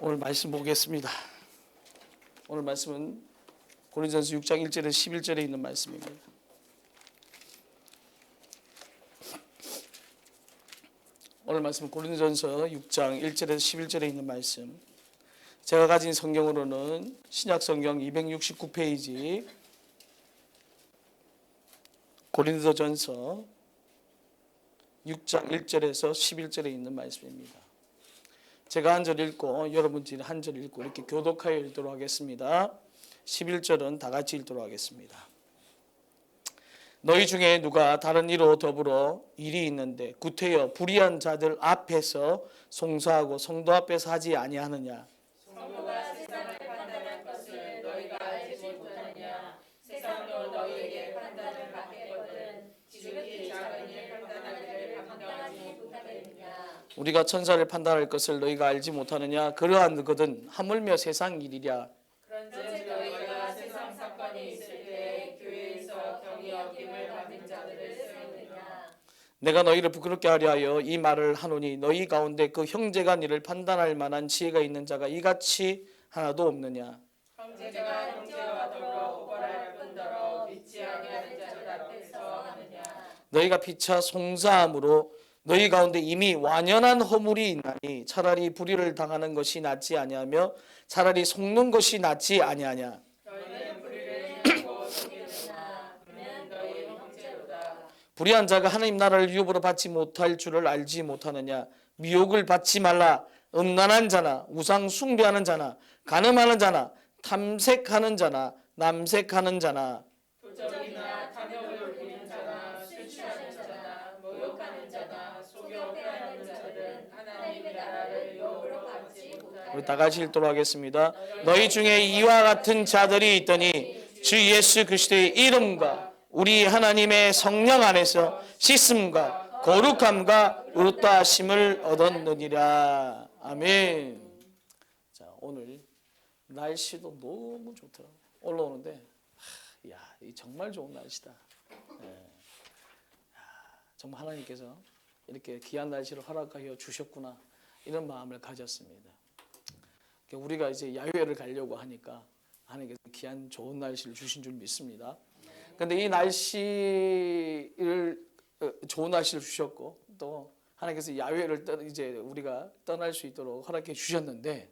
오늘 말씀 보겠습니다. 오늘 말씀은 고린도전서 6장 1절에서 11절에 있는 말씀입니다. 오늘 말씀은 고린도전서 6장 1절에서 11절에 있는 말씀. 제가 가진 성경으로는 신약 성경 269페이지 고린도전서 6장 1절에서 11절에 있는 말씀입니다. 제가 한 절 읽고 여러분들이 한 절 읽고 이렇게 교독하여 읽도록 하겠습니다. 11절은 다 같이 읽도록 하겠습니다. 너희 중에 누가 다른 이로 더불어 일이 있는데 구태여 불의한 자들 앞에서 송사하고 성도 앞에서 하지 아니하느냐. 성도가 세상을 판단할 것을 너희가 알지 못하느냐. 세상도 너희에게 판단을 받겠거든 지극히 작은 일 판단하기를 감당하지 못하겠느냐. 우리가 천사를 판단할 것을 너희가 알지 못하느냐. 그러한 것은 하물며 세상 일이랴. 그런즉 너희가 세상 사건이 있을 때 교회에서 경히 여김을 받은 자들을 세우느냐. 내가 너희를 부끄럽게 하려 하여 이 말을 하노니 너희 가운데 그 형제가 너를 판단할 만한 지혜가 있는 자가 이같이 하나도 없느냐. 형제가 형제와 더불어 오벌할 뿐더러 믿지 아니하는 자들 앞에서 하느냐. 너희가 피차 송사함으로 너희 가운데 이미 완연한 허물이 있나니 차라리 불의를 당하는 것이 낫지 아니하며 차라리 속는 것이 낫지 아니하냐. 너희는 불의를 행하고 속이느냐. 그는 너희 형제로다. 불의한 자가 하나님 나라를 유업으로 받지 못할 줄을 알지 못하느냐. 미혹을 받지 말라. 음란한 자나 우상 숭배하는 자나 간음하는 자나 탐색하는 자나 남색하는 자나 도적이나 탐욕을 부리는 자나 술 취하는 자나 모욕하는 자나 속여 빼앗는 자들은 하나님의 나라를 유업으로 받지 못하리라. 우리 다 같이 읽도록 하겠습니다. 너희 중에 이와 같은 자들이 있더니 주 예수 그리스도의 이름과 우리 하나님의 성령 안에서 씻음과 거룩함과 의롭다 하심을 얻었느니라. 아멘. 자, 오늘 날씨도 너무 좋더라고요. 올라오는데 야, 이 정말 좋은 날씨다. 정말 하나님께서 이렇게 귀한 날씨를 허락하여 주셨구나 이런 마음을 가졌습니다. 우리가 이제 야외를 가려고 하니까 하나님께서 귀한 좋은 날씨를 주신 줄 믿습니다. 그런데 이 날씨를 좋은 날씨를 주셨고 또 하나님께서 야외를 이제 우리가 떠날 수 있도록 허락해 주셨는데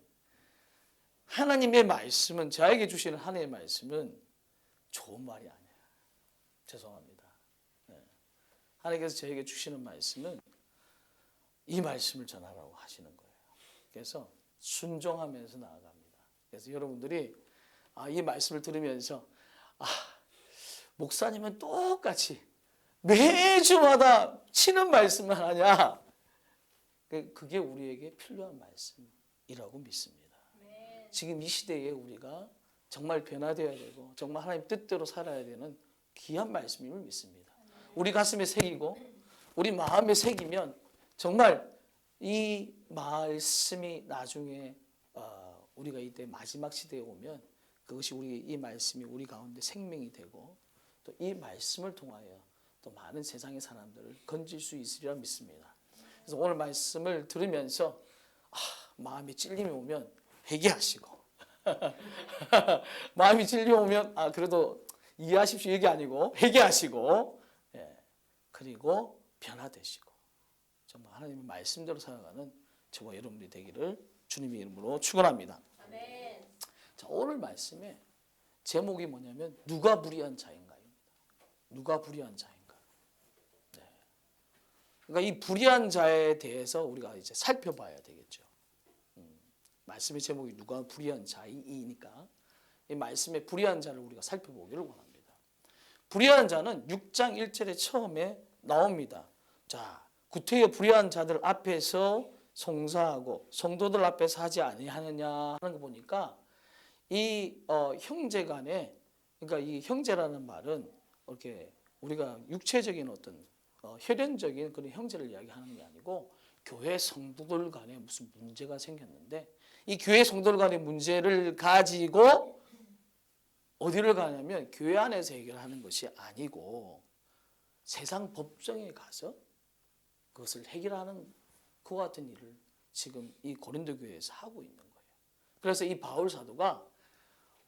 하나님의 말씀은 저에게 주시는 하나님의 말씀은 좋은 말이 아니에요. 죄송합니다. 하나님께서 저에게 주시는 말씀은 이 말씀을 전하라고 하시는 거예요. 그래서 순종하면서 나아갑니다. 그래서 여러분들이 이 말씀을 들으면서 목사님은 똑같이 매주마다 치는 말씀을 하냐? 그게 우리에게 필요한 말씀이라고 믿습니다. 지금 이 시대에 우리가 정말 변화되어야 되고 정말 하나님 뜻대로 살아야 되는 귀한 말씀임을 믿습니다. 우리 가슴에 새기고 우리 마음에 새기면 정말 이 말씀이 나중에 우리가 이때 마지막 시대에 오면 그것이 이 말씀이 우리 가운데 생명이 되고 또 이 말씀을 통하여 또 많은 세상의 사람들을 건질 수 있으리라 믿습니다. 그래서 오늘 말씀을 들으면서 마음이 찔림이 오면 회개하시고 마음이 찔림이 오면 그래도 이해하십시오 얘기 아니고 회개하시고 그리고 변화되시고 정말 하나님의 말씀대로 살아가는 저와 여러분들이 되기를 주님의 이름으로 축원합니다. 아멘. 자, 오늘 말씀의 제목이 뭐냐면 누가 불의한 자인가입니다. 누가 불의한 자인가. 그러니까 이 불의한 자에 대해서 우리가 이제 살펴봐야 되겠죠. 말씀의 제목이 누가 불의한 자이니까 이 말씀의 불의한 자를 우리가 살펴보기를 원합니다. 불의한 자는 6장 1절에 처음에 나옵니다. 자, 구태여 불의한 자들 앞에서 송사하고 성도들 앞에서 하지 아니하느냐 하는 거 보니까 이 형제간에 그러니까 이 형제라는 말은 이렇게 우리가 육체적인 어떤 혈연적인 그런 형제를 이야기하는 게 아니고 교회 성도들 간에 무슨 문제가 생겼는데 이 교회 성도들 간의 문제를 가지고 어디를 가냐면 교회 안에서 해결하는 것이 아니고 세상 법정에 가서 그것을 해결하는 그와 같은 일을 지금 이 고린도 교회에서 하고 있는 거예요. 그래서 이 바울 사도가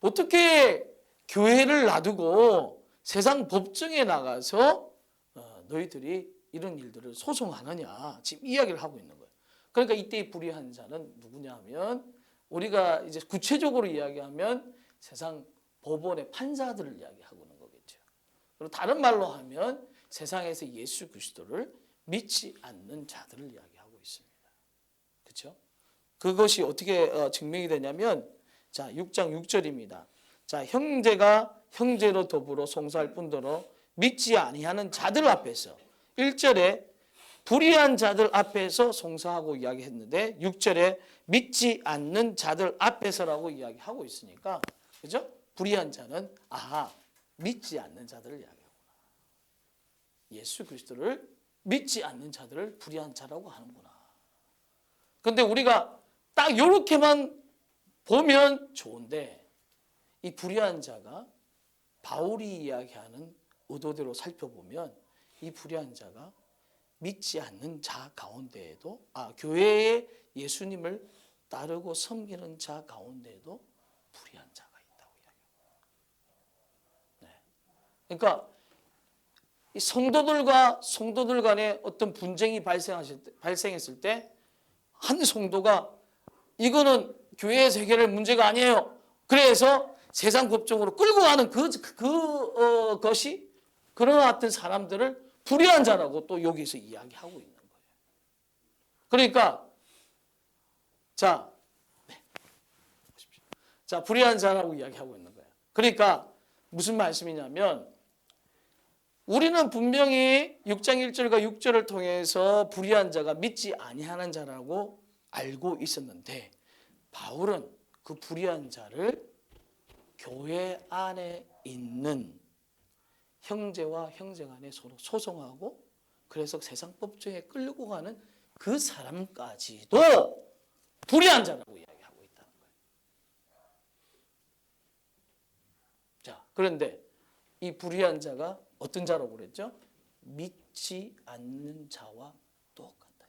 어떻게 교회를 놔두고 세상 법정에 나가서 너희들이 이런 일들을 소송하느냐 지금 이야기를 하고 있는 거예요. 그러니까 이때 불의한 자는 누구냐 하면 우리가 이제 구체적으로 이야기하면 세상 법원의 판사들을 이야기하고 있는 거겠죠. 그리고 다른 말로 하면 세상에서 예수 그리스도를 믿지 않는 자들을 이야기하고 있습니다. 그렇죠? 그것이 어떻게 증명이 되냐면 자 6장 6절입니다. 자 형제가 형제로 더불어 송사할 뿐더러 믿지 아니하는 자들 앞에서 1절에 불의한 자들 앞에서 송사하고 이야기했는데 6절에 믿지 않는 자들 앞에서라고 이야기하고 있으니까 그죠? 불의한 자는 믿지 않는 자들을 이야기하구나. 예수 그리스도를 믿지 않는 자들을 불의한 자라고 하는구나. 그런데 우리가 딱 이렇게만 보면 좋은데 이 불의한 자가 바울이 이야기하는 의도대로 살펴보면 이 불의한 자가 믿지 않는 자 가운데에도 교회에 예수님을 따르고 섬기는 자 가운데에도 불의한 자가 있다고 이야기합니다. 네. 그러니까 이 성도들과 성도들 간에 어떤 분쟁이 발생했을 때 한 성도가 이거는 교회에서 해결할 문제가 아니에요. 그래서 세상 법정으로 끌고 가는 것이 그런 어떤 사람들을 불의한 자라고 또 여기서 이야기하고 있는 거예요. 그러니까 자 불의한 자라고 이야기하고 있는 거예요. 그러니까 무슨 말씀이냐면 우리는 분명히 6장 1절과 6절을 통해서 불의한 자가 믿지 아니하는 자라고 알고 있었는데 바울은 그 불의한 자를 교회 안에 있는 형제와 형제 간에 서로 소송하고 그래서 세상 법정에 끌고 가는 그 사람까지도 불의한 자라고 이야기하고 있다는 거예요. 자, 그런데 이 불의한 자가 어떤 자라고 그랬죠? 믿지 않는 자와 똑같다.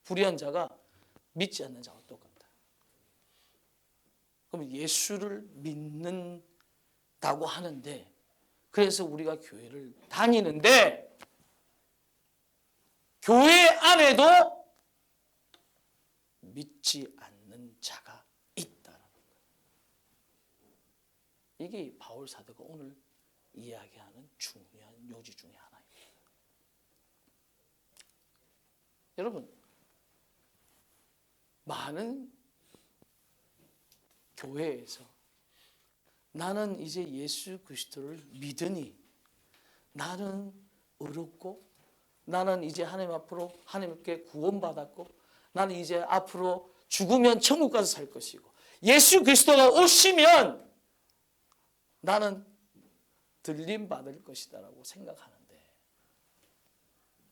불의한 자가 믿지 않는 자와 똑같다. 그럼 예수를 믿는다고 하는데 그래서 우리가 교회를 다니는데 교회 안에도 믿지 않는 자가 있다는 거예요. 이게 바울 사도가 오늘 이야기하는 중요한 요지 중에 하나입니다. 여러분, 많은 교회에서 나는 이제 예수 그리스도를 믿으니 나는 의롭고 나는 이제 하나님 앞으로 하나님께 구원받았고 나는 이제 앞으로 죽으면 천국 가서 살 것이고 예수 그리스도가 오시면 나는 들림 받을 것이다라고 생각하는데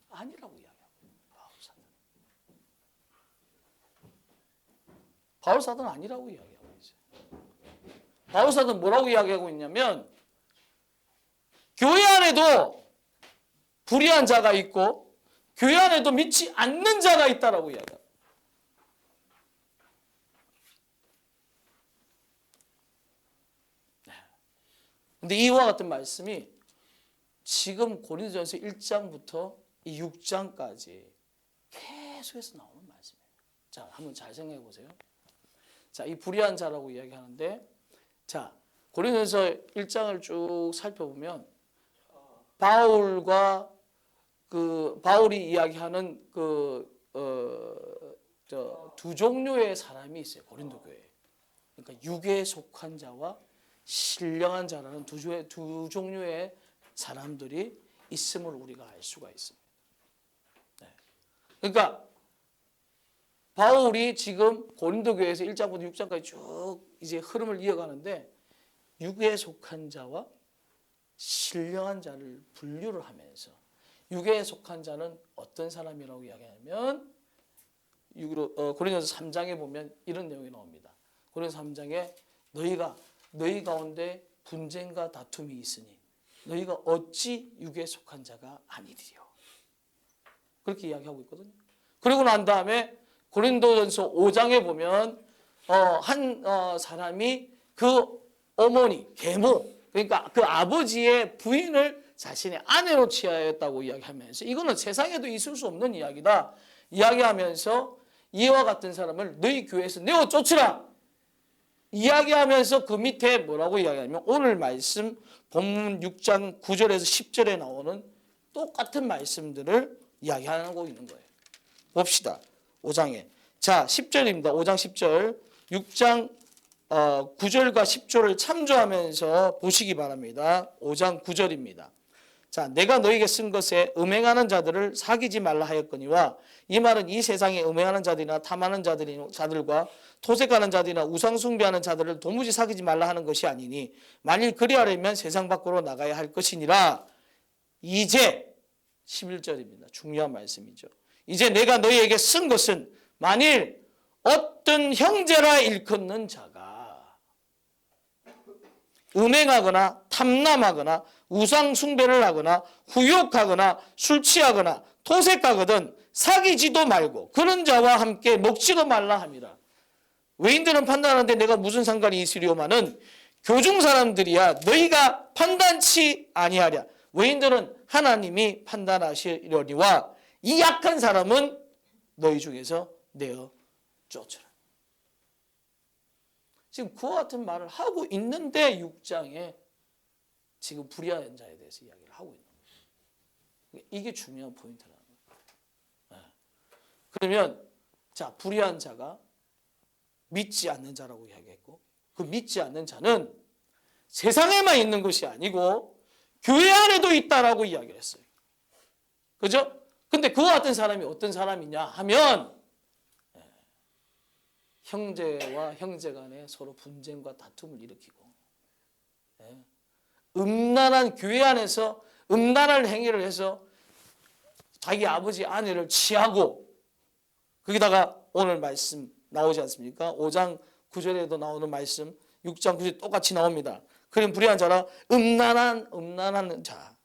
아니라고 이야기하고 바울 사도는. 바울 사도는 아니라고 이야기하고 있어요. 바울 사도는 뭐라고 이야기하고 있냐면 교회 안에도 불의한 자가 있고 교회 안에도 믿지 않는 자가 있다라고 이야기합니다. 근데 이와 같은 말씀이 지금 고린도전서 1장부터 이 6장까지 계속해서 나오는 말씀이에요. 자, 한번 잘 생각해 보세요. 자, 이 불의한 자라고 이야기하는데 자, 고린도전서 1장을 쭉 살펴보면 바울이 이야기하는 두 종류의 사람이 있어요. 고린도 교회에. 그러니까 육에 속한 자와 신령한 자라는 두 종류의 사람들이 있음을 우리가 알 수가 있습니다. 네. 그러니까 바울이 지금 고린도 교회에서 1장부터 6장까지 쭉 이제 흐름을 이어가는데 육에 속한 자와 신령한 자를 분류를 하면서 육에 속한 자는 어떤 사람이라고 이야기하면 고린도서 3장에 보면 이런 내용이 나옵니다. 고린도서 3장에 너희 가운데 분쟁과 다툼이 있으니 너희가 어찌 육에 속한 자가 아니리요. 그렇게 이야기하고 있거든요. 그러고 난 다음에 고린도전서 5장에 보면 한 사람이 그 어머니, 계모, 그러니까 그 아버지의 부인을 자신의 아내로 취하였다고 이야기하면서 이거는 세상에도 있을 수 없는 이야기다 이야기하면서 이와 같은 사람을 너희 교회에서 내어 쫓으라 이야기하면서 그 밑에 뭐라고 이야기하냐면 오늘 말씀 본문 6장 9절에서 10절에 나오는 똑같은 말씀들을 이야기하고 있는 거예요. 봅시다. 5장에. 자, 10절입니다. 5장 10절. 6장 9절과 10절을 참조하면서 보시기 바랍니다. 5장 9절입니다. 자, 내가 너에게 쓴 것에 음행하는 자들을 사귀지 말라 하였거니와 이 말은 이 세상에 음행하는 자들이나 탐하는 자들과 토색하는 자들이나 우상 숭배하는 자들을 도무지 사귀지 말라 하는 것이 아니니 만일 그리하려면 세상 밖으로 나가야 할 것이니라. 이제 11절입니다. 중요한 말씀이죠. 이제 내가 너희에게 쓴 것은 만일 어떤 형제라 일컫는 자가 음행하거나 탐남하거나 우상 숭배를 하거나 후욕하거나 술 취하거나 토색하거든 사귀지도 말고 그런 자와 함께 먹지도 말라 함이라. 외인들은 판단하는데 내가 무슨 상관이 있으리오마는 교중 사람들이야 너희가 판단치 아니하랴. 외인들은 하나님이 판단하시려니와 이 약한 사람은 너희 중에서 내어 쫓으라. 지금 그와 같은 말을 하고 있는데 6장에 지금 불의한 자에 대해서 이야기를 하고 있는 거예요. 이게 중요한 포인트라는 거예요. 그러면 자, 불의한 자가 믿지 않는 자라고 이야기했고 그 믿지 않는 자는 세상에만 있는 것이 아니고 교회 안에도 있다라고 이야기를 했어요. 그죠? 근데 그와 같은 사람이 어떤 사람이냐 하면 형제와 형제 간에 서로 분쟁과 다툼을 일으키고 음란한 교회 안에서 음란한 행위를 해서 자기 아버지 아내를 취하고 거기다가 오늘 말씀 나오지 않습니까? 5장 9절에도 나오는 말씀 6장 9절 똑같이 나옵니다. 그런 불의한 자라 음란한 자,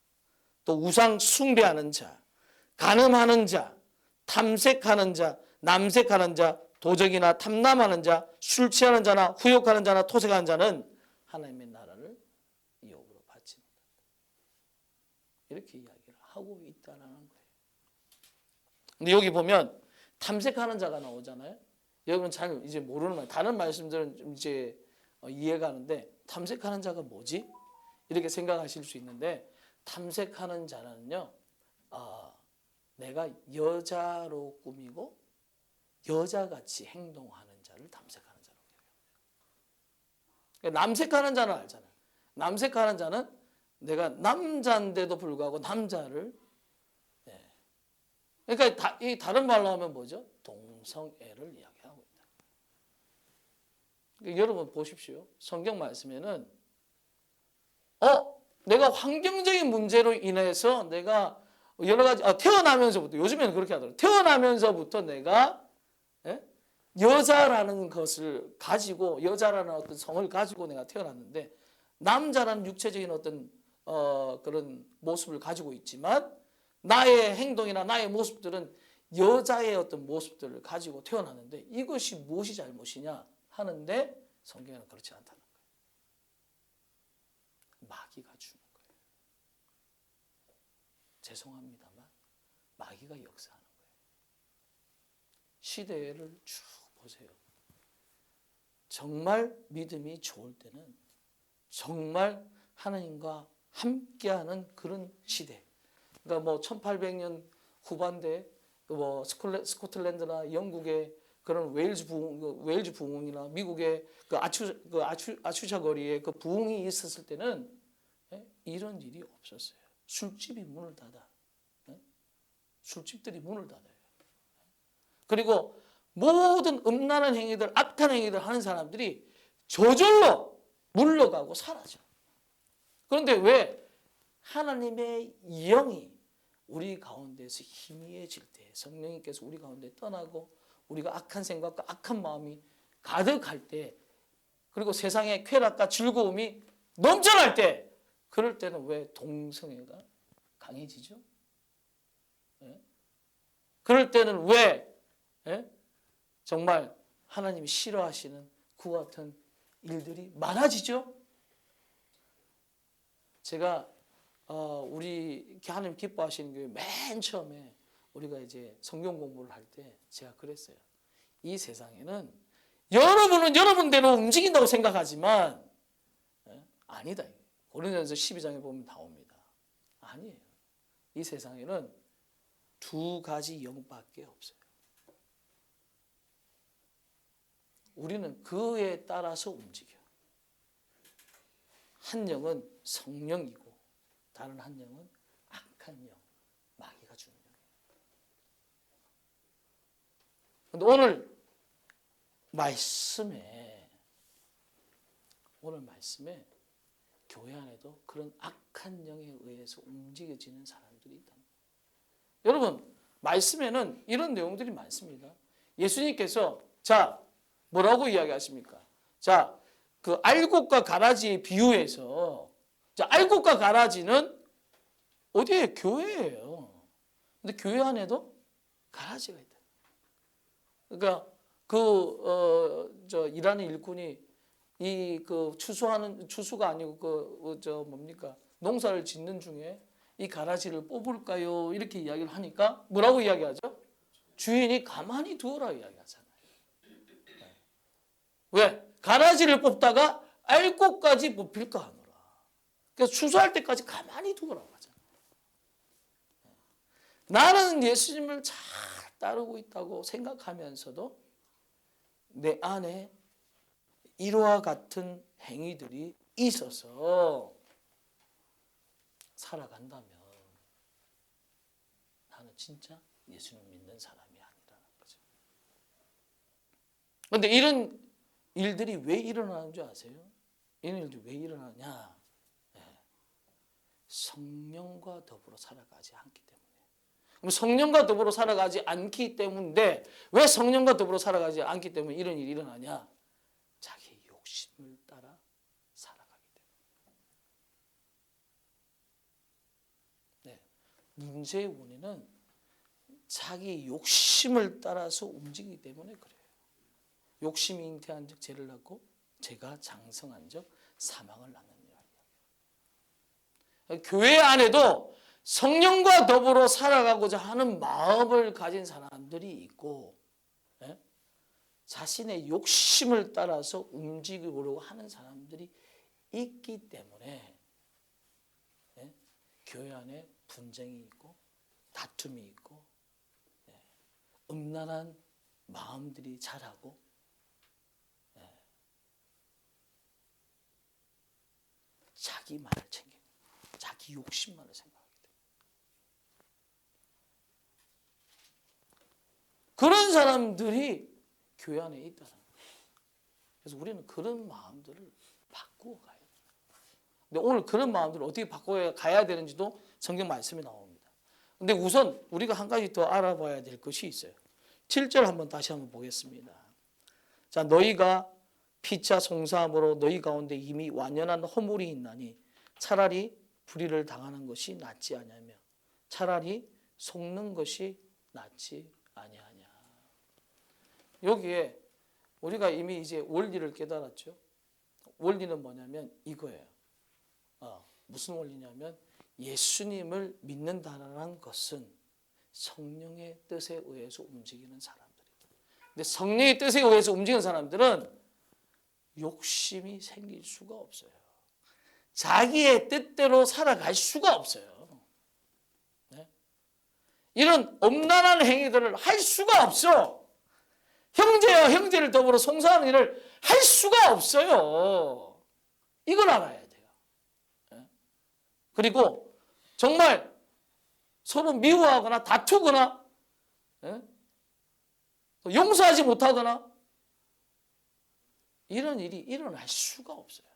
또 우상 숭배하는 자, 간음하는 자, 탐색하는 자, 남색하는 자, 도적이나 탐남하는 자, 술 취하는 자나 후욕하는 자나 토색하는 자는 하나님의 나라를 유혹으로 받지 못한다. 이렇게 이야기를 하고 있다는 거예요. 근데 여기 보면 탐색하는 자가 나오잖아요. 여러분 잘 이제 모르는 말, 다른 말씀들은 좀 이제 이해가는데 탐색하는 자가 뭐지? 이렇게 생각하실 수 있는데 탐색하는 자는요, 내가 여자로 꾸미고 여자같이 행동하는 자를 탐색하는 자라고 해요. 남색하는 자는 알잖아요. 남색하는 자는 내가 남자인데도 불구하고 남자를 그러니까 이 다른 말로 하면 뭐죠? 동성애를 이야기하고 있다. 그러니까 여러분 보십시오. 성경 말씀에는 내가 환경적인 문제로 인해서 내가 여러 가지 태어나면서부터 요즘에는 그렇게 하더라고요. 태어나면서부터 내가 여자라는 것을 가지고 여자라는 어떤 성을 가지고 내가 태어났는데 남자라는 육체적인 어떤 그런 모습을 가지고 있지만 나의 행동이나 나의 모습들은 여자의 어떤 모습들을 가지고 태어났는데 이것이 무엇이 잘못이냐 하는데 성경에는 그렇지 않다는 거예요. 마귀가 주는 거예요. 죄송합니다만 마귀가 역사하는 거예요. 시대를 쭉 보세요. 정말 믿음이 좋을 때는 정말 하나님과 함께하는 그런 시대. 그러니까 뭐 1800년 후반대 뭐 스코틀랜드나 영국의 그런 웨일즈 부흥이나 미국의 그 아추샤 거리에 그 부흥이 있었을 때는 이런 일이 없었어요. 술집이 문을 닫아. 술집들이 문을 닫아요. 그리고 모든 음란한 행위들, 악한 행위들 하는 사람들이 저절로 물러가고 사라져. 그런데 왜 하나님의 영이 우리 가운데서 희미해질 때 성령님께서 우리 가운데 떠나고 우리가 악한 생각과 악한 마음이 가득할 때 그리고 세상의 쾌락과 즐거움이 넘쳐날 때 그럴 때는 왜 동성애가 강해지죠? 그럴 때는 왜 정말 하나님이 싫어하시는 그와 같은 일들이 많아지죠. 제가 우리 하나님 기뻐하시는 교회 맨 처음에 우리가 이제 성경 공부를 할 때 제가 그랬어요. 이 세상에는 여러분은 여러분대로 움직인다고 생각하지만 아니다. 고린도전서 12장에 보면 나옵니다. 아니에요. 이 세상에는 두 가지 영밖에 없어요. 우리는 그에 따라서 움직여. 한 영은 성령이고 다른 한 영은 악한 영, 마귀가 주는 영이에요. 그런데 오늘 말씀에 교회 안에도 그런 악한 영에 의해서 움직여지는 사람들이 있다. 여러분, 말씀에는 이런 내용들이 많습니다. 예수님께서 뭐라고 이야기하십니까? 그 알곡과 가라지의 비유에서 알곡과 가라지는 어디에? 교회예요. 근데 교회 안에도 가라지가 있다. 그러니까 일하는 일꾼이 추수가 아니고 농사를 짓는 중에 이 가라지를 뽑을까요? 이렇게 이야기를 하니까 뭐라고 이야기하죠? 주인이 가만히 두어라 이야기하잖아요. 왜? 가라지를 뽑다가 알곡까지 뽑힐까 하노라. 그래서 추수할 때까지 가만히 두어라고 하잖아요. 나는 예수님을 잘 따르고 있다고 생각하면서도 내 안에 이와 같은 행위들이 있어서 살아간다면 나는 진짜 예수님 믿는 사람이 아니라는 거죠. 그런데 이런 일들이 왜 일어나는 줄 아세요? 이런 일들이 왜 일어나냐? 성령과 더불어 살아가지 않기 때문에. 그럼 성령과 더불어 살아가지 않기 때문인데 왜 성령과 더불어 살아가지 않기 때문에 이런 일이 일어나냐? 자기 욕심을 따라 살아가기 때문에. 문제의 원인은 자기 욕심을 따라서 움직이기 때문에 그래요. 욕심이 잉태한 적 죄를 낳고 죄가 장성한 적 사망을 낳는 이야기예요. 교회 안에도 성령과 더불어 살아가고자 하는 마음을 가진 사람들이 있고 자신의 욕심을 따라서 움직이려고 하는 사람들이 있기 때문에 교회 안에 분쟁이 있고 다툼이 있고 음란한 마음들이 자라고 자기만을 챙기고 자기 욕심만을 생각하기 때문에 그런 사람들이 교회 안에 있다는 거예요. 그래서 우리는 그런 마음들을 바꾸어 가야 돼요. 근데 오늘 그런 마음들을 어떻게 바꿔 가야 되는지도 성경 말씀이 나옵니다. 근데 우선 우리가 한 가지 더 알아봐야 될 것이 있어요. 7절 한번 다시 한번 보겠습니다. 너희가 피차 송사함으로 너희 가운데 이미 완연한 허물이 있나니 차라리 불의를 당하는 것이 낫지 아니하며 차라리 속는 것이 낫지 아니하냐. 여기에 우리가 이미 이제 원리를 깨달았죠. 원리는 뭐냐면 이거예요. 무슨 원리냐면 예수님을 믿는다는 것은 성령의 뜻에 의해서 움직이는 사람들이에요. 근데 성령의 뜻에 의해서 움직이는 사람들은 욕심이 생길 수가 없어요. 자기의 뜻대로 살아갈 수가 없어요. 이런 엄란한 행위들을 할 수가 없어. 형제와 형제를 더불어 송사하는 일을 할 수가 없어요. 이걸 알아야 돼요. 그리고 정말 서로 미워하거나 다투거나 용서하지 못하거나 이런 일이 일어날 수가 없어요.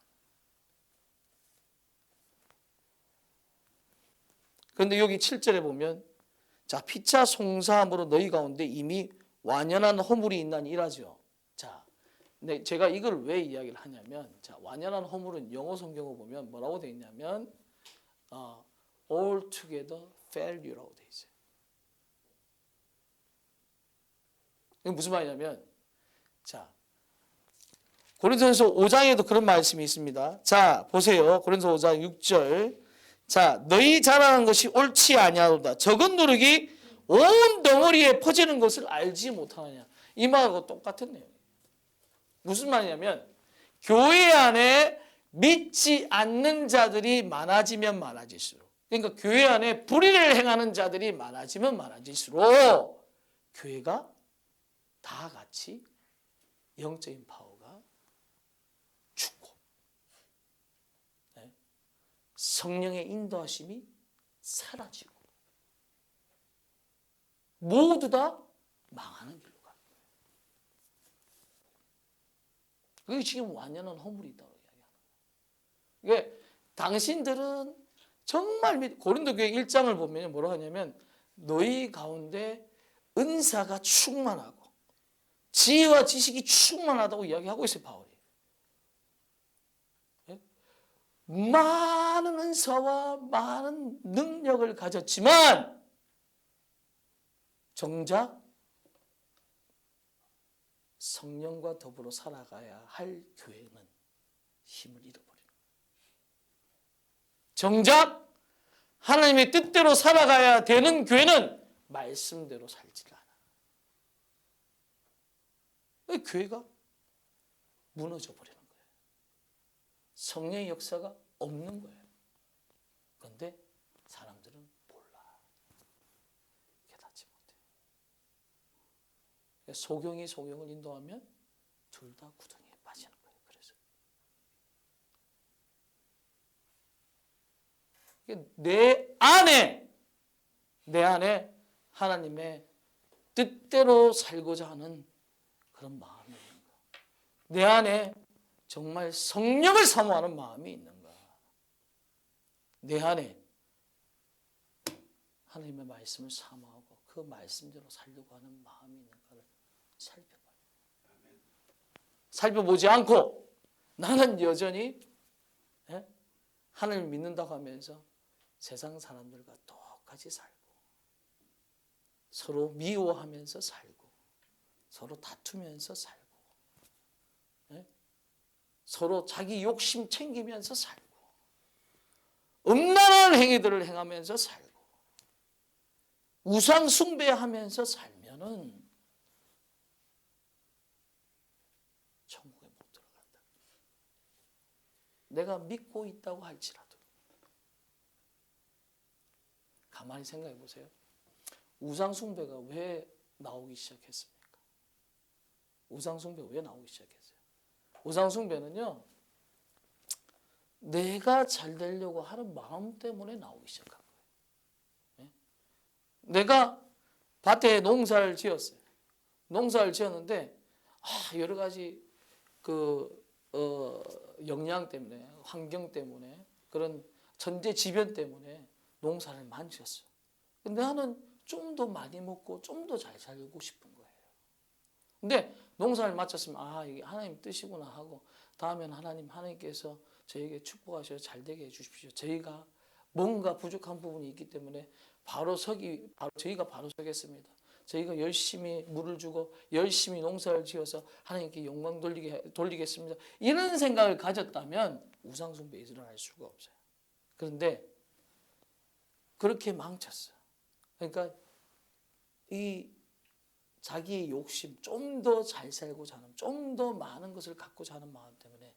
그런데 여기 7절에 보면 피차 송사함으로 너희 가운데 이미 완연한 허물이 있나니 이라죠. 근데 제가 이걸 왜 이야기를 하냐면 완연한 허물은 영어 성경을 보면 뭐라고 되어 있냐면 altogether failure라고 되어 있어요. 이게 무슨 말이냐면 고린도전서 5장에도 그런 말씀이 있습니다. 자, 보세요. 고린도서 5장 6절. 자, 너희 잘하는 것이 옳지 아니하도다. 적은 누룩이 온 덩어리에 퍼지는 것을 알지 못하느냐. 이 말하고 똑같은 내용. 무슨 말이냐면 교회 안에 믿지 않는 자들이 많아지면 많아질수록, 그러니까 교회 안에 불의를 행하는 자들이 많아지면 많아질수록 교회가 다 같이 영적인 파워가 죽고, 네, 성령의 인도하심이 사라지고 모두 다 망하는 길로 가는 거예요. 그게 지금 완연한 허물이 있다고 이야기하는 거예요. 이게 당신들은 정말 고린도 교회 1장을 보면 뭐라고 하냐면 너희 가운데 은사가 충만하고 지혜와 지식이 충만하다고 이야기하고 있어요, 바울이. 많은 은사와 많은 능력을 가졌지만 정작 성령과 더불어 살아가야 할 교회는 힘을 잃어버리는 거예요. 정작 하나님의 뜻대로 살아가야 되는 교회는 말씀대로 살지를 않아. 교회가 무너져 버리는 거예요. 성령의 역사가 없는 거예요. 그런데 사람들은 몰라. 깨닫지 못해. 소경이 소경을 인도하면 둘 다 구덩이에 빠지는 거예요. 그래서 내 안에 하나님의 뜻대로 살고자 하는 그런 마음이 있는가? 내 안에 정말 성령을 사모하는 마음이 있는가? 내 안에 하나님의 말씀을 사모하고 그 말씀대로 살려고 하는 마음이 있는가를 살펴봐요. 살펴보지 않고 나는 여전히 하나님을 믿는다고 하면서 세상 사람들과 똑같이 살고 서로 미워하면서 살고 서로 다투면서 살고 서로 자기 욕심 챙기면서 살고 음란한 행위들을 행하면서 살고 우상 숭배하면서 살면은 천국에 못 들어간다. 내가 믿고 있다고 할지라도 가만히 생각해 보세요. 우상 숭배가 왜 나오기 시작했습니까? 우상 숭배가 왜 나오기 시작했어요? 우상 숭배는요, 내가 잘 되려고 하는 마음 때문에 나오기 시작한 거예요. 내가 밭에 농사를 지었어요. 농사를 지었는데 여러 가지 영양 때문에, 환경 때문에, 그런 천재지변 때문에 농사를 많이 지었어요. 근데 나는 좀 더 많이 먹고 좀 더 잘 살고 싶은 거예요. 근데 농사를 마쳤으면 이게 하나님 뜻이구나 하고 다음에는 하나님께서 저에게 축복하셔서 잘 되게 해주십시오. 저희가 뭔가 부족한 부분이 있기 때문에 저희가 바로 서겠습니다. 저희가 열심히 물을 주고 열심히 농사를 지어서 하나님께 영광 돌리겠습니다. 이런 생각을 가졌다면 우상숭배에 일어날 수가 없어요. 그런데 그렇게 망쳤어요. 그러니까 이 자기의 욕심, 좀 더 잘 살고자 하는, 좀 더 많은 것을 갖고자 하는 마음 때문에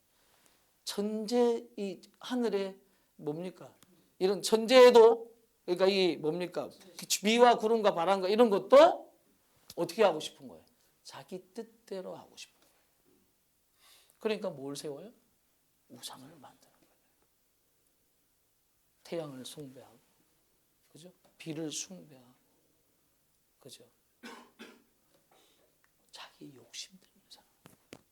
이 하늘에 이런 천재도, 그러니까 비와 구름과 바람과 이런 것도 어떻게 하고 싶은 거예요? 자기 뜻대로 하고 싶은 거예요. 그러니까 뭘 세워요? 우상을 만드는 거예요. 태양을 숭배하고, 그죠? 비를 숭배하고, 그죠? 자기 욕심 때문에 사는 거예요.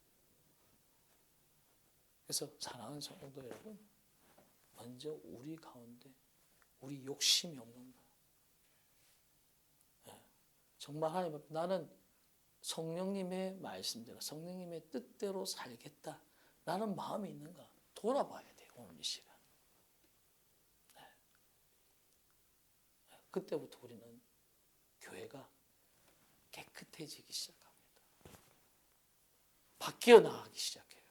그래서 사랑하는 성도 여러분, 먼저 우리 가운데 우리 욕심이 없는가? 정말 하나님 앞에 나는 성령님의 말씀대로, 성령님의 뜻대로 살겠다 라는 마음이 있는가? 돌아봐야 돼요, 오늘 이 시간. 그때부터 우리는 교회가 깨끗해지기 시작합니다. 바뀌어 나가기 시작해요.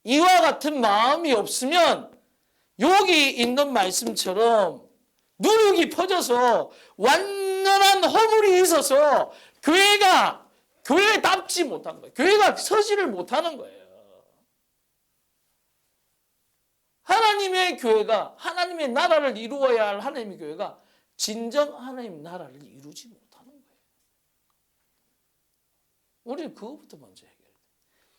이와 같은 마음이 없으면 여기 있는 말씀처럼 누룩이 퍼져서 완전한 허물이 있어서 교회답지 못한 거예요. 교회가 서지를 못하는 거예요. 하나님의 교회가, 하나님의 나라를 이루어야 할 하나님의 교회가 진정 하나님 나라를 이루지 못하는 거예요. 우리는 그것부터 먼저 해결해야 돼요.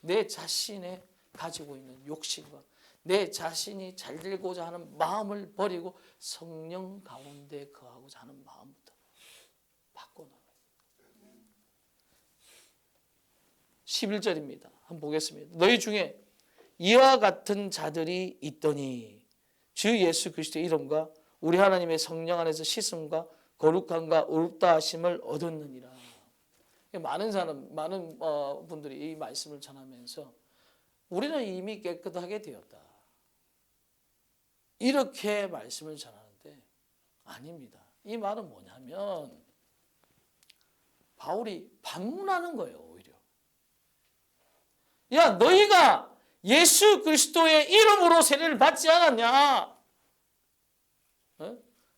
내 자신의 가지고 있는 욕심과 내 자신이 잘 되고자 하는 마음을 버리고 성령 가운데 거하고자 하는 마음부터 바꿔나가요. 11절입니다. 한번 보겠습니다. 너희 중에 이와 같은 자들이 있더니 주 예수 그리스도의 이름과 우리 하나님의 성령 안에서 씻음과 거룩함과 의롭다 하심을 얻었느니라. 많은 분들이 이 말씀을 전하면서 우리는 이미 깨끗하게 되었다, 이렇게 말씀을 전하는데 아닙니다. 이 말은 뭐냐면 바울이 반문하는 거예요. 오히려 야, 너희가 예수 그리스도의 이름으로 세례를 받지 않았냐?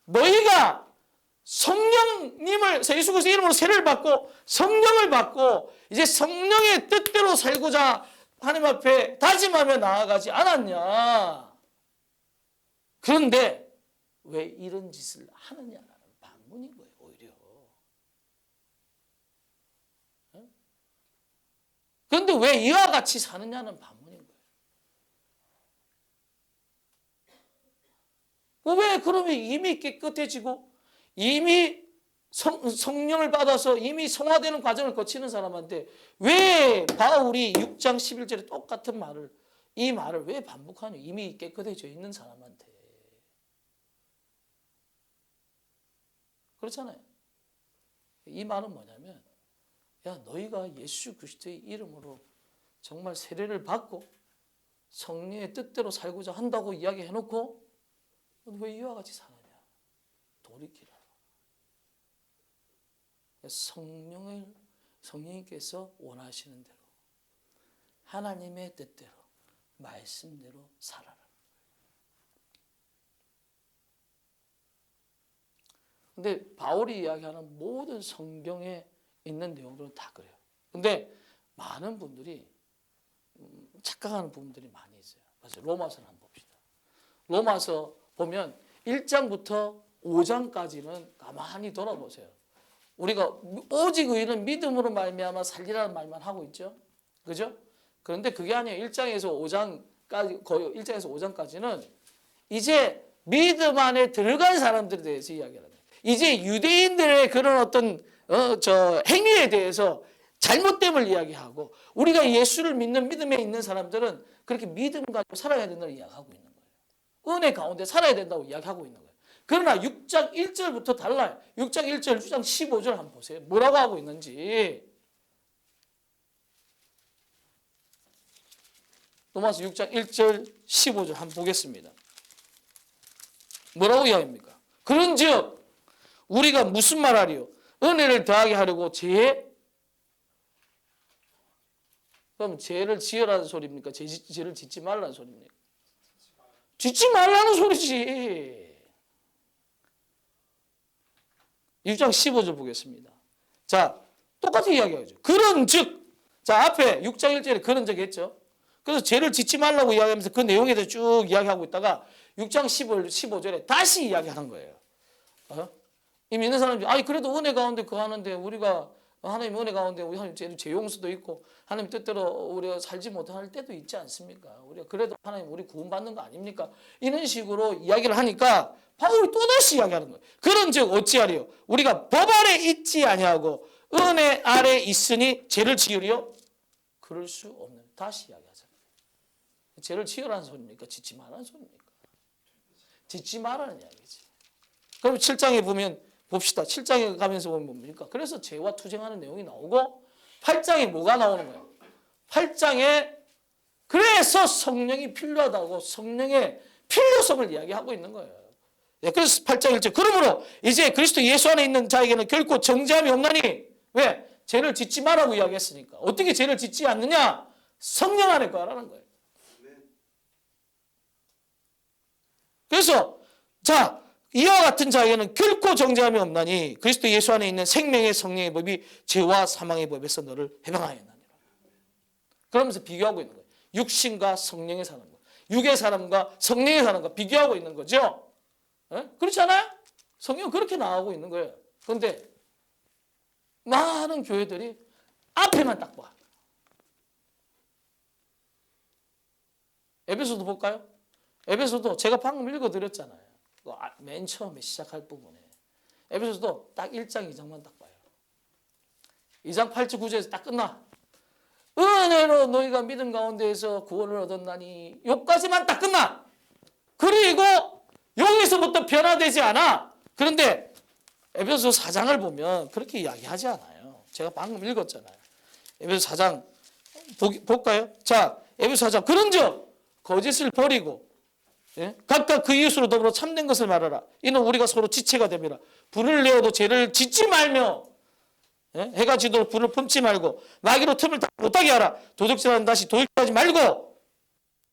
너희가 성령님을 예수 그리스도의 이름으로 세례를 받고 성령을 받고 이제 성령의 뜻대로 살고자 하나님 앞에 다짐하며 나아가지 않았냐? 그런데 왜 이런 짓을 하느냐라는 반문인 거예요. 오히려. 그런데 왜 이와 같이 사느냐는 반문인 거예요. 왜 그러면 이미 깨끗해지고 이미 성령을 받아서 이미 성화되는 과정을 거치는 사람한테 왜 바울이 6장 11절에 똑같은 말을, 이 말을 왜 반복하냐? 이미 깨끗해져 있는 사람한테. 그렇잖아요. 이 말은 뭐냐면, 야, 너희가 예수 그리스도의 이름으로 정말 세례를 받고 성령의 뜻대로 살고자 한다고 이야기해놓고 왜 이와 같이 사느냐? 돌이키라. 성령님께서 원하시는 대로 하나님의 뜻대로 말씀대로 살아라. 근데 바울이 이야기하는 모든 성경에 있는 내용들은 다 그래요. 근데 많은 분들이 착각하는 부분들이 많이 있어요. 그래서 로마서를 한번 봅시다. 로마서 보면 1장부터 5장까지는 가만히 돌아보세요. 우리가 오직 의인은 믿음으로 말미암아 살리라는 말만 하고 있죠. 그죠? 그런데 그게 아니에요. 1장에서 5장까지, 거의 1장에서 5장까지는 이제 믿음 안에 들어간 사람들에 대해서 이야기하는 거예요. 이제 유대인들의 그런 어떤 행위에 대해서 잘못됨을 이야기하고, 우리가 예수를 믿는 믿음에 있는 사람들은 그렇게 믿음 가지고 살아야 된다고 이야기하고 있는 거예요. 은혜 가운데 살아야 된다고 이야기하고 있는 거예요. 그러나 6장 1절부터 달라요. 6장 1절, 6장 15절 한번 보세요. 뭐라고 하고 있는지. 로마서 6장 1절 15절 한번 보겠습니다. 뭐라고 이야기합니까? 그런즉 우리가 무슨 말하리요? 은혜를 더하게 하려고 그럼 죄를 지으라는 소리입니까? 죄를 짓지 말라는 소리입니까? 짓지 말라는 소리지. 6장 15절 보겠습니다. 자, 똑같은 이야기하죠. 그런즉, 자, 앞에 6장 1절에 그런즉 했죠. 그래서 죄를 짓지 말라고 이야기하면서 그 내용에 대해서 쭉 이야기하고 있다가 6장 15절에 다시 이야기하는 거예요. 이 믿는 사람들이, 아니 그래도 은혜 가운데 거하는데 우리가 하나님 은혜 가운데 우리 하나님 죄 용서도 있고 하나님 뜻대로 우리가 살지 못할 때도 있지 않습니까? 우리가 그래도 하나님 우리 구원받는 거 아닙니까? 이런 식으로 이야기를 하니까 바울이 또다시 이야기하는 거예요. 그런즉 어찌하리요? 우리가 법 아래 있지 아니하고 은혜 아래 있으니 죄를 지으리요? 그럴 수 없는. 다시 이야기하잖아요. 죄를 지으라는 소리입니까? 짓지 말라는 소리입니까? 짓지 말라는 이야기지. 그럼 7장에 보면 봅시다. 7장에 가면서 보면 뭡니까? 그래서 죄와 투쟁하는 내용이 나오고 8장에 뭐가 나오는 거예요? 8장에 그래서 성령이 필요하다고 성령의 필요성을 이야기하고 있는 거예요. 그래서 8장 1절 그러므로 이제 그리스도 예수 안에 있는 자에게는 결코 정죄함이 없나니 왜? 죄를 짓지 말라고 이야기했으니까. 어떻게 죄를 짓지 않느냐? 성령 안에 거하라는 거예요. 그래서 자, 이와 같은 자에게는 결코 정죄함이 없나니 그리스도 예수 안에 있는 생명의 성령의 법이 죄와 사망의 법에서 너를 해방하였나니라. 그러면서 비교하고 있는 거예요. 육신과 성령의 사람과 육의 사람과 성령의 사람과 비교하고 있는 거죠. 에? 그렇지 않아요? 성경은 그렇게 나오고 있는 거예요. 그런데 많은 교회들이 앞에만 딱 봐. 에베소도 볼까요? 에베소도 제가 방금 읽어드렸잖아요. 맨 처음에 시작할 부분에 에베소도 딱 1장 2장만 딱 봐요. 2장 8절 9절에서 딱 끝나. 은혜로 너희가 믿음 가운데에서 구원을 얻었나니 여기까지만 딱 끝나. 그리고 여기서부터 변화되지 않아. 그런데 에베소 4장을 보면 그렇게 이야기하지 않아요. 제가 방금 읽었잖아요. 에베소 4장 볼까요? 자, 에베소 4장 그런즉 거짓을 버리고 각각 그 이웃으로 더불어 참된 것을 말하라. 이는 우리가 서로 지체가 됨이라. 불을 내어도 죄를 짓지 말며 해가 지도록 불을 품지 말고 마귀로 틈을 타 못하게 하라. 도둑질하는 다시 도둑질하지 말고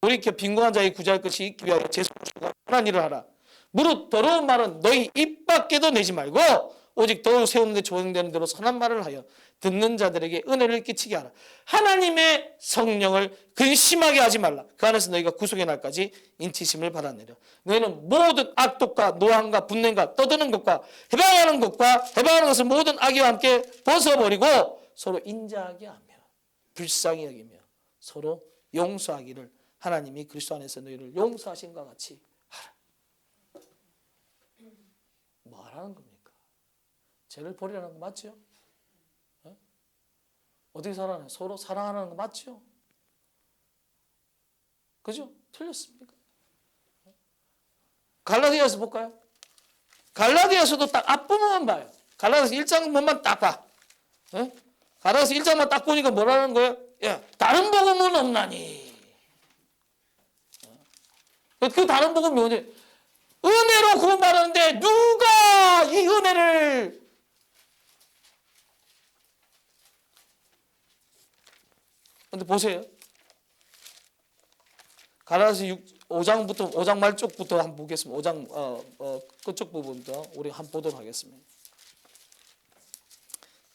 돌이켜 빈곤한 자의 구제할 것이 있기 위하여 제수가 편한 일을 하라. 무릇 더러운 말은 너희 입 밖에도 내지 말고 오직 더욱 세우는데 조정되는 대로 선한 말을 하여 듣는 자들에게 은혜를 끼치게 하라. 하나님의 성령을 근심하게 하지 말라. 그 안에서 너희가 구속의 날까지 인치심을 받아내려. 너희는 모든 악독과 노함과 분냄과 떠드는 것과 해방하는 것을 모든 악의와 함께 벗어버리고 서로 인자하게 하며 불쌍히 여기며 서로 용서하기를 하나님이 그리스도 안에서 너희를 용서하신 것 같이 하라. 뭐 하라는 겁니까? 죄를 버리라는 거 맞죠? 어떻게 살아나요? 서로 사랑하는 거 맞죠? 그죠? 틀렸습니까? 갈라디아서 볼까요? 갈라디아서도 딱 앞부분만 봐요. 갈라디아서 1장만 딱 봐. 갈라디아서 1장만 딱 보니까 뭐라는 거예요? 예, 다른 복음은 없나니. 그 다른 복음이 뭐냐? 은혜로 구원받았는데 누가 이 은혜를 근데 보세요. 갈라디아서 5장부터 5장 말쪽부터 한번 보겠습니다. 5장 끝쪽 부분부터 우리 한번 보도록 하겠습니다.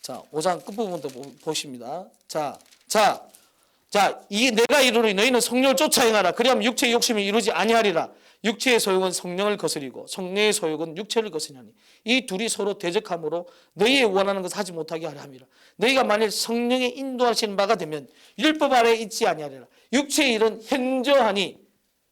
자, 5장 끝부분부터 보십니다. 자, 이 내가 이루니 너희는 성령을 쫓아 행하라. 그리하면 육체의 욕심이 이루지 아니하리라. 육체의 소욕은 성령을 거스리고 성령의 소욕은 육체를 거스리니 이 둘이 서로 대적함으로 너희의 원하는 것을 하지 못하게 하려 함이라. 너희가 만일 성령의 인도하시는 바가 되면 율법 아래에 있지 아니하리라. 육체의 일은 현저하니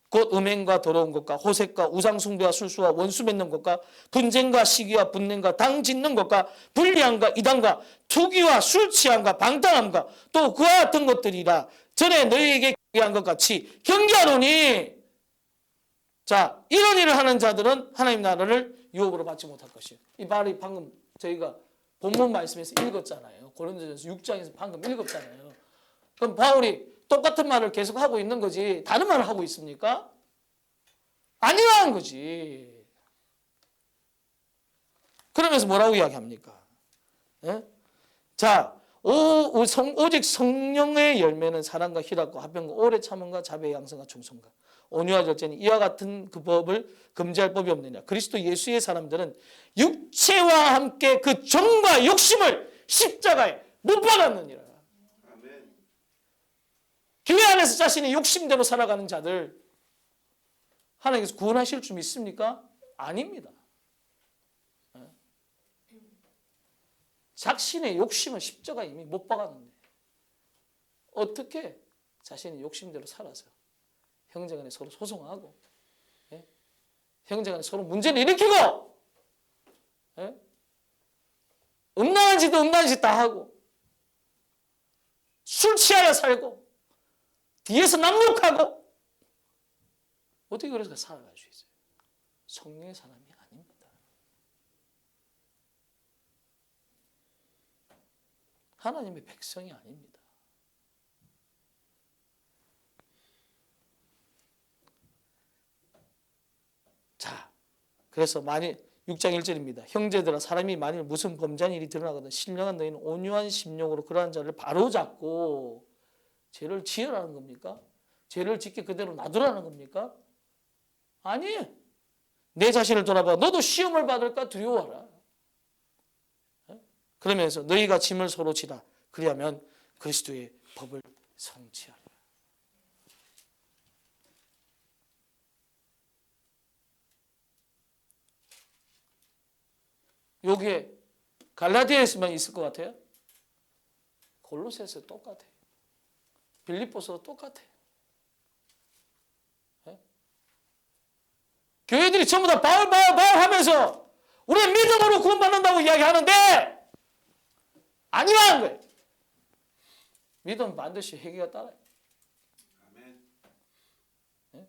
곧 음행과 더러운 것과 호색과 우상숭배와 술수와 원수 맺는 것과 분쟁과 시기와 분냄과 당 짓는 것과 불리함과 이단과 투기와 술 취함과 방탕함과 또 그와 같은 것들이라. 전에 너희에게 경계한 것 같이 경계하노니 자, 이런 일을 하는 자들은 하나님 나라를 유업으로 받지 못할 것이에요. 이 말이 방금 저희가 본문 말씀에서 읽었잖아요. 고린도전서 6장에서 방금 읽었잖아요. 그럼 바울이 똑같은 말을 계속 하고 있는 거지 다른 말을 하고 있습니까? 아니라는 거지. 그러면서 뭐라고 이야기합니까? 예? 자, 오직 성령의 열매는 사랑과 희락과 화평과 오래 참음과 자비와 양성과 충성과 온유와 절제니 이와 같은 그 법을 금지할 법이 없느냐. 그리스도 예수의 사람들은 육체와 함께 그 정과 욕심을 십자가에 못 박았느니라. 아멘. 교회 안에서 자신의 욕심대로 살아가는 자들 하나님께서 구원하실 줄 믿습니까? 아닙니다. 자신의 욕심은 십자가에 이미 못 박았는데 어떻게 자신의 욕심대로 살아서 형제간에 서로 소송하고 형제간에 서로 문제를 일으키고 음란한 짓도 음란한 짓 다 하고 술 취하여 살고 뒤에서 남욕하고 어떻게 그래서 살아갈 수 있어요? 성령의 사람이 아닙니다. 하나님의 백성이 아닙니다. 자, 그래서 만일 6장 1절입니다. 형제들아 사람이 만일 무슨 범죄한 일이 드러나거든 신령한 너희는 온유한 심령으로 그러한 자를 바로잡고 죄를 지으라는 겁니까? 죄를 짓게 그대로 놔두라는 겁니까? 아니에요. 내 자신을 돌아봐. 너도 시험을 받을까 두려워하라. 그러면서 너희가 짐을 서로 지라. 그리하면 그리스도의 법을 성취하라. 여기에 갈라디아에서만 있을 것 같아요? 골로새에서 똑같아요. 빌립보서도 똑같아요. 네? 교회들이 전부 다 바울 하면서 우리는 믿음으로 구원받는다고 이야기하는데 아니라는 거예요. 믿음 반드시 회개가 따라요. 네?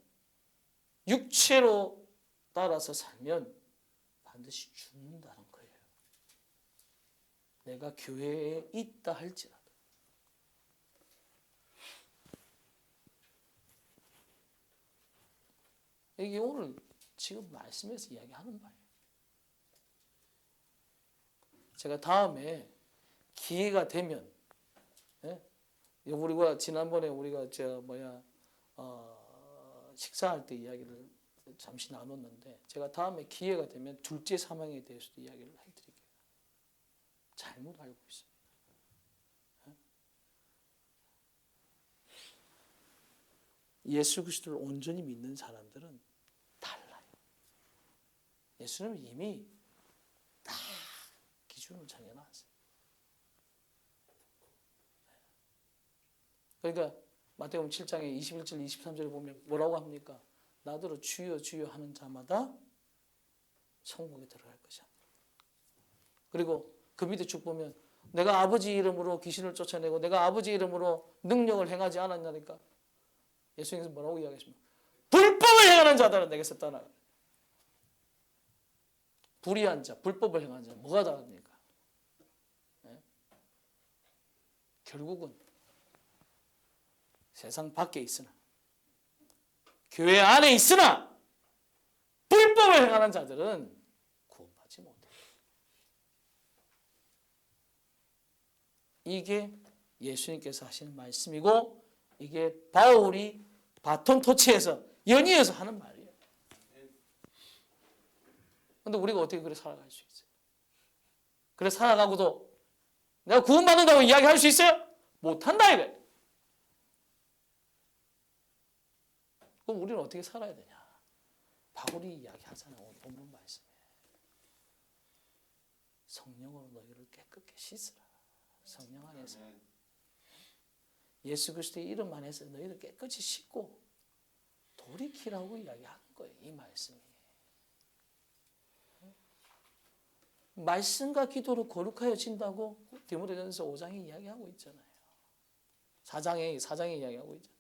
육체로 따라서 살면 반드시 죽는다는 거예요. 내가 교회에 있다 할지라도. 이게 오늘 지금 말씀에서 이야기하는 바예요. 제가 다음에 기회가 되면, 우리가 지난번에 우리가 식사할 때 이야기를 잠시 나눴는데, 제가 다음에 기회가 되면 둘째 사망에 대해서도 이야기를 해드릴게요. 잘못 알고 있습니다. 예수 그리스도를 온전히 믿는 사람들은 달라요. 예수님은 이미 다 기준을 정해놨어요. 그러니까 마태복음 7장에 21절 23절에 보면 뭐라고 합니까? 나더러 주여 주여 하는 자마다 천국에 들어갈 것이야. 그리고 그 밑에 쭉 보면 내가 아버지 이름으로 귀신을 쫓아내고 내가 아버지 이름으로 능력을 행하지 않았냐니까. 예수님께서 뭐라고 이야기하십니까? 불법을 행하는 자들은 내게서 떠나가. 불의한 자, 불법을 행하는 자 뭐가 다릅니까? 결국은 세상 밖에 있으나 교회 안에 있으나 불법을 행하는 자들은 구원받지 못해요. 이게 예수님께서 하시는 말씀이고 이게 바울이 바톤 터치해서 연이어서 하는 말이에요. 그런데 우리가 어떻게 그래 살아갈 수 있어요? 그래 살아가고도 내가 구원받는다고 이야기할 수 있어요? 못한다 이거예요. 그럼 우리는 어떻게 살아야 되냐? 바울이 이야기하잖아요. 오늘 본문 말씀에. 성령으로 너희를 깨끗게 씻으라. 성령 안에서. 예수 그리스도의 이름 안에서 너희를 깨끗이 씻고 돌이키라고 이야기하는 거예요. 이 말씀이. 말씀과 기도로 거룩하여진다고 디모데전서 5장에 이야기하고 있잖아요. 4장에 이야기하고 있잖아요.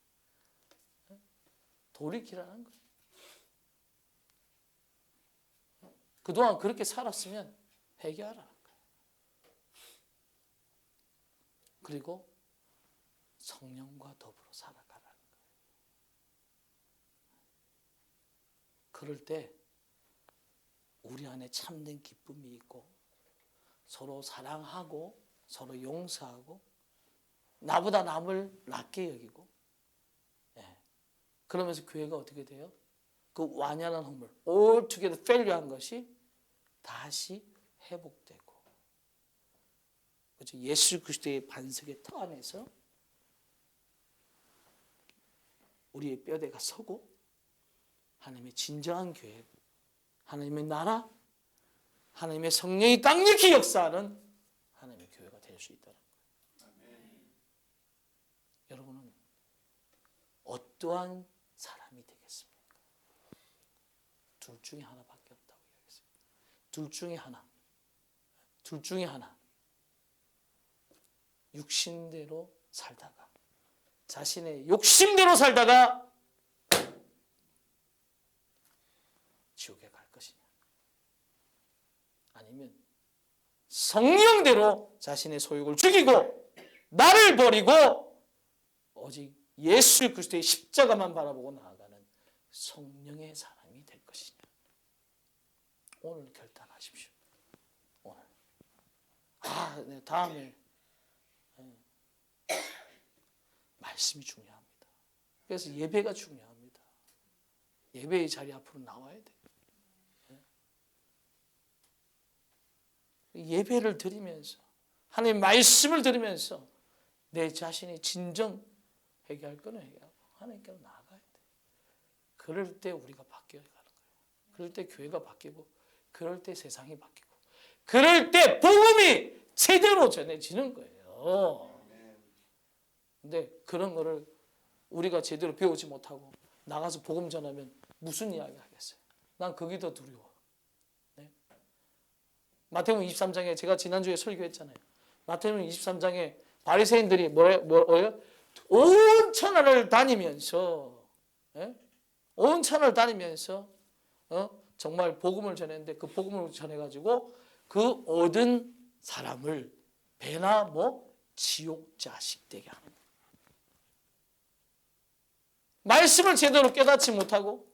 돌이키라는 거예요. 그동안 그렇게 살았으면 회개하라는 거예요. 그리고 성령과 더불어 살아가라는 거예요. 그럴 때 우리 안에 참된 기쁨이 있고 서로 사랑하고 서로 용서하고 나보다 남을 낮게 여기고 그러면서 교회가 어떻게 돼요? 그 완연한 허물, all together failure한 것이 다시 회복되고 그렇죠? 예수 그리스도의 반석의 터 안에서 우리의 뼈대가 서고 하나님의 진정한 교회, 하나님의 나라, 하나님의 성령이 강력히 역사하는 하나님의 교회가 될 수 있다는 거예요. 여러분은 어떠한 사람이 되겠습니까? 둘 중에 하나밖에 없다고 이야기했습니다. 둘 중에 하나. 둘 중에 하나. 육신대로 살다가 자신의 욕심대로 살다가 지옥에 갈 것이냐. 아니면 성령대로 자신의 소욕을 죽이고 나를 버리고 오직 예수 그리스도의 십자가만 바라보고 나아가는 성령의 사람이 될 것이냐. 오늘 결단하십시오. 오늘. 네, 다음에 말씀이 중요합니다. 그래서 예배가 중요합니다. 예배의 자리 앞으로 나와야 돼요. 예배를 드리면서 하나님의 말씀을 들으면서 내 자신이 진정 회개할 거는 회개하고 하나님께로 나아가야 돼. 그럴 때 우리가 바뀌어가는 거예요. 그럴 때 교회가 바뀌고, 그럴 때 세상이 바뀌고, 그럴 때 복음이 제대로 전해지는 거예요. 근데 그런 거를 우리가 제대로 배우지 못하고 나가서 복음 전하면 무슨 이야기 하겠어요? 난 그게 더 두려워. 네? 마태복음 23장에 제가 지난주에 설교했잖아요. 마태복음 23장에 바리새인들이 뭐예요? 온 천하를 다니면서, 예? 온 천하를 다니면서 정말 복음을 전했는데, 그 복음을 전해가지고 그 얻은 사람을 배나 지옥 자식 되게 하는 거예요. 말씀을 제대로 깨닫지 못하고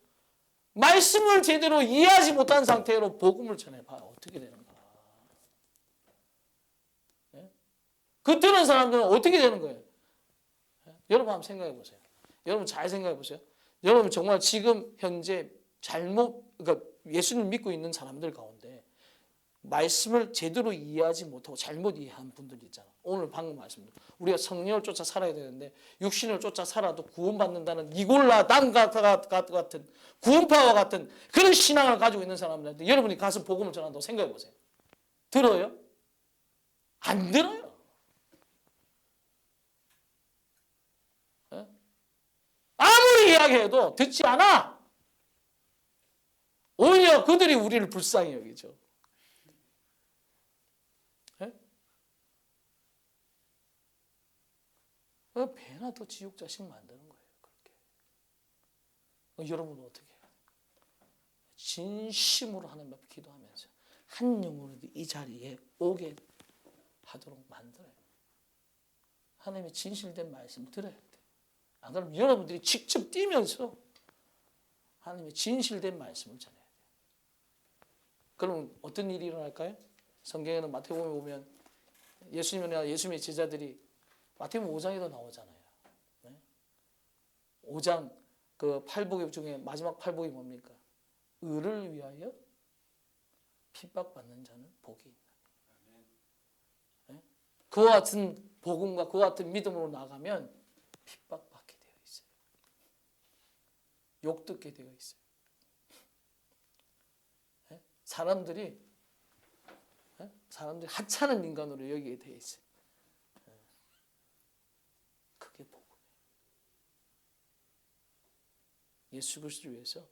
말씀을 제대로 이해하지 못한 상태로 복음을 전해봐야 어떻게 되는가. 네? 그 들은 사람들은 어떻게 되는 거예요? 네? 여러분 한번 생각해 보세요. 여러분 잘 생각해 보세요. 여러분 정말 지금 현재 그러니까 예수님 믿고 있는 사람들 가운데 말씀을 제대로 이해하지 못하고 잘못 이해한 분들이 있잖아. 오늘 방금 말씀드린 우리가 성령을 쫓아 살아야 되는데 육신을 쫓아 살아도 구원받는다는 니골라 당과 같은 구원파와 같은 그런 신앙을 가지고 있는 사람들한테 여러분이 가서 복음을 전한다고 생각해 보세요. 들어요? 안 들어요. 네? 아무리 이야기해도 듣지 않아. 오히려 그들이 우리를 불쌍히 여기죠. 배나 더 지옥 자식 만드는 거예요. 그렇게. 여러분은 어떻게 해요? 진심으로 하나님 앞에 기도하면서 한 영혼으로 이 자리에 오게 하도록 만들어요. 하나님의 진실된 말씀 들어야 돼. 안 그러면 여러분들이 직접 뛰면서 하나님의 진실된 말씀을 전해야 돼요. 그럼 어떤 일이 일어날까요? 성경에는 마태복음에 보면 예수님이나 예수님의 제자들이 마태복음 5장에도 나오잖아요. 네? 5장 그 팔복의 중에 마지막 팔복이 뭡니까? 의를 위하여 핍박받는 자는 복이 있다. 네? 그와 같은 복음과 그와 같은 믿음으로 나가면 핍박받게 되어 있어요. 욕 듣게 되어 있어요. 네? 사람들이 하찮은 인간으로 여기게 되어 있어요. 그게 복음이에요. 예수 그리스도를 위해서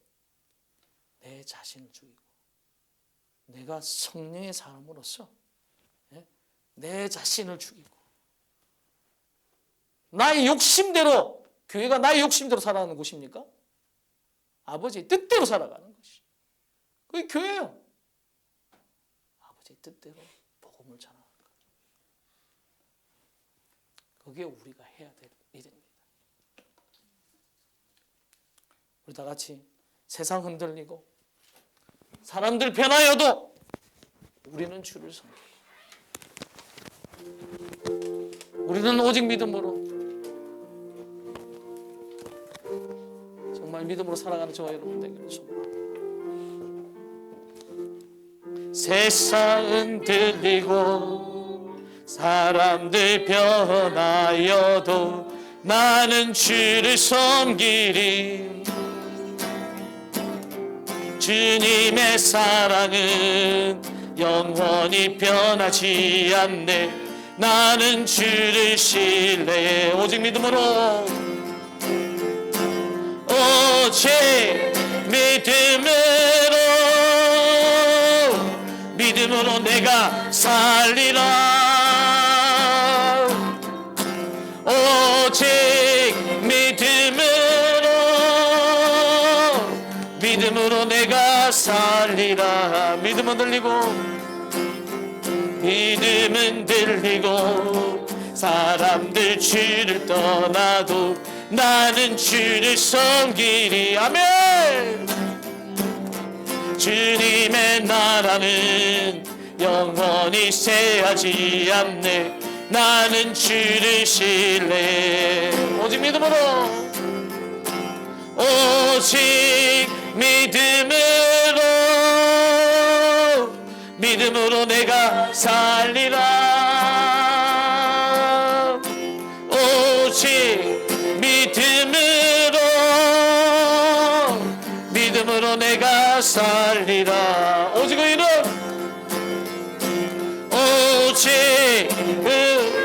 내 자신을 죽이고 내가 성령의 사람으로서 내 자신을 죽이고 나의 욕심대로, 교회가 나의 욕심대로 살아가는 곳입니까? 아버지의 뜻대로 살아가는 것이 그게 교회예요. 아버지의 뜻대로 복음을 전하는 것. 그게 우리가 해야 될 일입니다. 우리 다 같이 세상 흔들리고 사람들 변하여도 우리는 주를 섬기고 우리는 오직 믿음으로 정말 믿음으로 살아가는 저와 여러분 되기를 소망합니다. 세상은 들리고 사람들 변하여도 나는 주를 섬기리. 주님의 사랑은 영원히 변하지 않네. 나는 주를 신뢰해. 오직 믿음으로, 오직 믿음으로 내가 살리라. 오직 믿음으로 내가 살리라. 믿음은 들리고 사람들 주를 떠나도 나는 주를 섬기리. 아멘. 주님의 나라는 영원히 쇠하지 않네. 나는 주를 신뢰해. 오직 믿음으로, 오직 믿음으로 내가 살리라. 오직 믿음으로 내가 살리라. 오직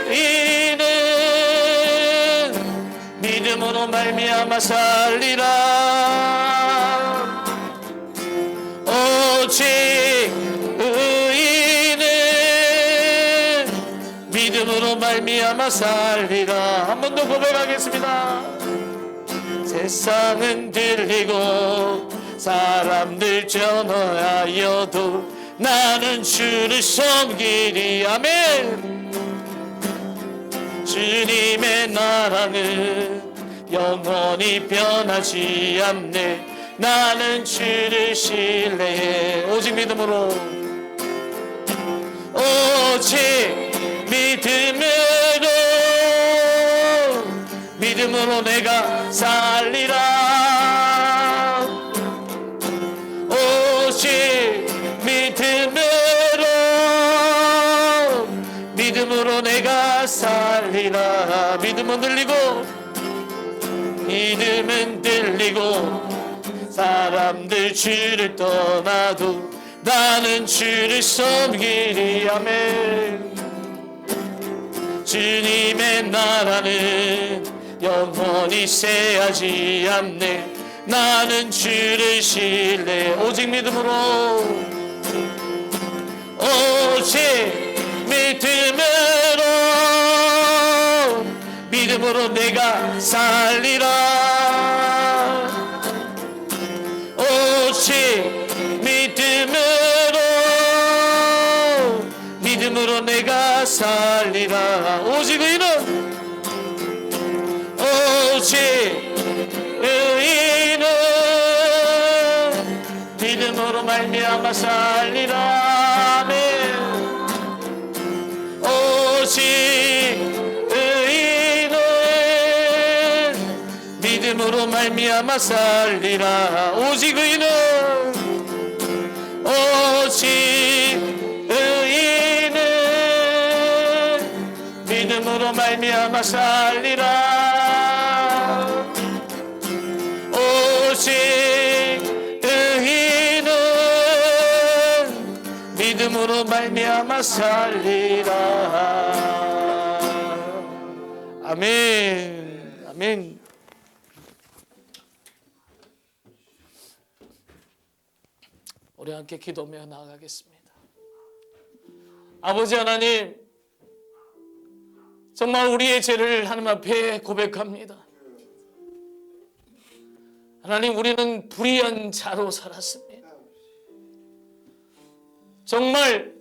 의인은 믿음으로 말미암아 살리라. 오직 의인은 믿음으로 말미암아 살리라. 한 번 더 고백하겠습니다. 세상은 들리고 사람들 전화하여도 나는 주를 섬기리. 아멘. 주님의 나라는 영원히 변하지 않네. 나는 주를 신뢰해. 오직 믿음으로 믿음으로 내가 살리라. 오직 믿음으로 내가 살리라. 믿음은 들리고 사람들 주를 떠나도 나는 주를 섬기리. 아멘. 주님의 나라는 영원히 새하지 않네. 나는 주를 신뢰. 오직 믿음으로 내가 살리라. 오직 믿음으로 내가 살리라. 오직 의인은 믿음으로 말미암아 살리라. 아멘. 오직 의인은 믿음으로 말미암아 살리라. 오직 의인은 믿음으로 말미암아 살리라. 오직 의인은 믿음으로 말미암아 살리라. 아멘. 아멘. 우리 함께 기도하며 나아가겠습니다. 아버지 하나님, 정말 우리의 죄를 하나님 앞에 고백합니다. 하나님, 우리는 불의한 자로 살았습니다. 정말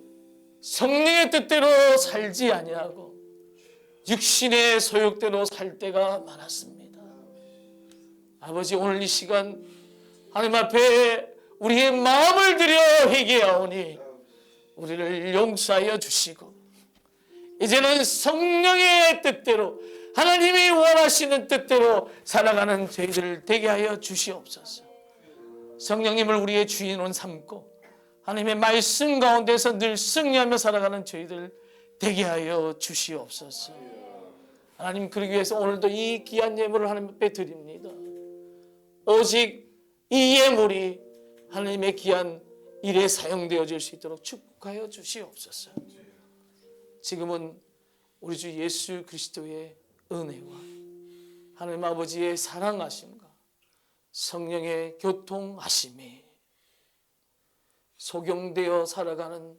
성령의 뜻대로 살지 아니하고 육신의 소욕대로 살 때가 많았습니다. 아버지, 오늘 이 시간 하나님 앞에 우리의 마음을 들여 회개하오니 우리를 용서하여 주시고 이제는 성령의 뜻대로 하나님이 원하시는 뜻대로 살아가는 저희들을 되게 하여 주시옵소서. 성령님을 우리의 주인으로 삼고 하나님의 말씀 가운데서 늘 승리하며 살아가는 저희들 되게 하여 주시옵소서. 하나님, 그러기 위해서 오늘도 이 귀한 예물을 하나님 앞에 드립니다. 오직 이 예물이 하나님의 귀한 일에 사용되어질 수 있도록 축복하여 주시옵소서. 지금은 우리 주 예수 그리스도의 은혜와 하나님 아버지의 사랑하심과 성령의 교통하심이 소경되어 살아가는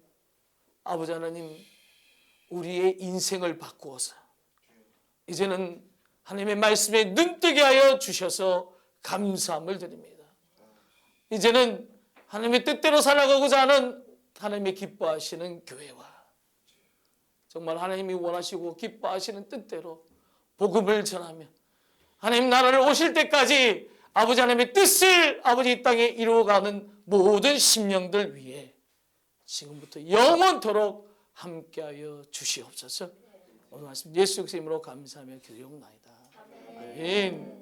아버지 하나님, 우리의 인생을 바꾸어서 이제는 하나님의 말씀에 눈뜨게 하여 주셔서 감사함을 드립니다. 이제는 하나님의 뜻대로 살아가고자 하는 하나님의 기뻐하시는 교회와 정말 하나님이 원하시고 기뻐하시는 뜻대로 복음을 전하며 하나님 나라를 오실 때까지 아버지 하나님의 뜻을 아버지 이 땅에 이루어가는 모든 심령들 위해 지금부터 영원토록 함께하여 주시옵소서. 오늘 말씀 예수 그리스도 이름으로 감사하며 기도하옵나이다. 아멘.